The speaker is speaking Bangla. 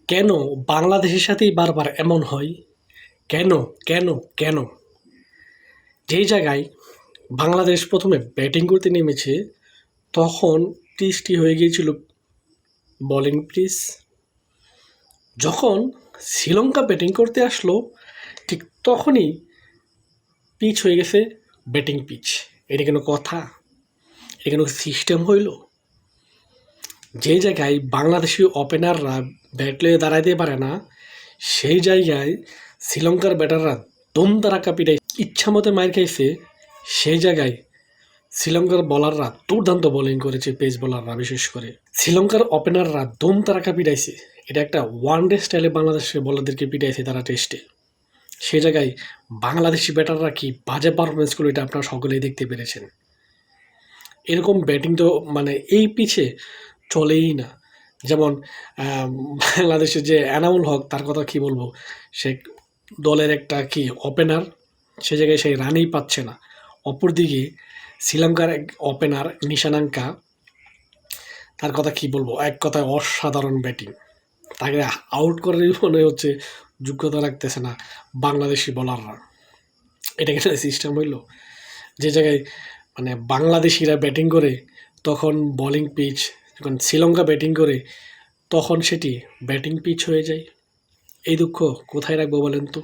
কেন বাংলাদেশের সাথেই বারবার এমন হয়? কেন কেন কেন যেই জায়গায় বাংলাদেশ প্রথমে ব্যাটিং করতে নেমেছে তখন পিচটি হয়ে গিয়েছিল বোলিং পিচ। যখন শ্রীলঙ্কা ব্যাটিং করতে আসলো ঠিক তখনই পিচ হয়ে গেছে ব্যাটিং পিচ। এটা কেন কথা? এটা কেন সিস্টেম হইল? যে জায়গায় বাংলাদেশি ওপেনাররা ব্যাট লয়ে দাঁড়াইতে পারে না, সেই জায়গায় শ্রীলঙ্কার ব্যাটাররা দম তারাক্কা পিটাই ইচ্ছা মতো মার খাইছে। সেই জায়গায় শ্রীলঙ্কার বলাররা দুর্দান্ত বোলিং করেছে, পেস বোলাররা বিশেষ করে। শ্রীলঙ্কার ওপেনাররা দম তারাক্কা পিটাইছে। এটা একটা ওয়ান ডে স্টাইলে বাংলাদেশের বলারদেরকে পিটাইছে তারা টেস্টে। সেই জায়গায় বাংলাদেশি ব্যাটাররা কি বাজে পারফরমেন্স করলো এটা আপনারা সকলেই দেখতে পেরেছেন। এরকম ব্যাটিং তো মানে এই পিচে চলেই না। যেমন বাংলাদেশের যে এনামুল হক, তার কথা কি বলবো, সে দলের একটা কি ওপেনার, সে জায়গায় সেই রানই পাচ্ছে না। অপরদিকে শ্রীলঙ্কার এক ওপেনার নিশানাঙ্কা, তার কথা কি বলবো, এক কথায় অসাধারণ ব্যাটিং। তাকে আউট করারই মনে হচ্ছে যোগ্যতা রাখতেছে না বাংলাদেশি বোলাররা। এটা কিন্তু সিস্টেম হইল? যে জায়গায় মানে বাংলাদেশিরা ব্যাটিং করে তখন বোলিং পিচ, যখন শ্রীলঙ্কা ব্যাটিং করে তখন সেটি ব্যাটিং পিচ হয়ে যায়। এই দুঃখ কোথায় রাখবো বলেন তো?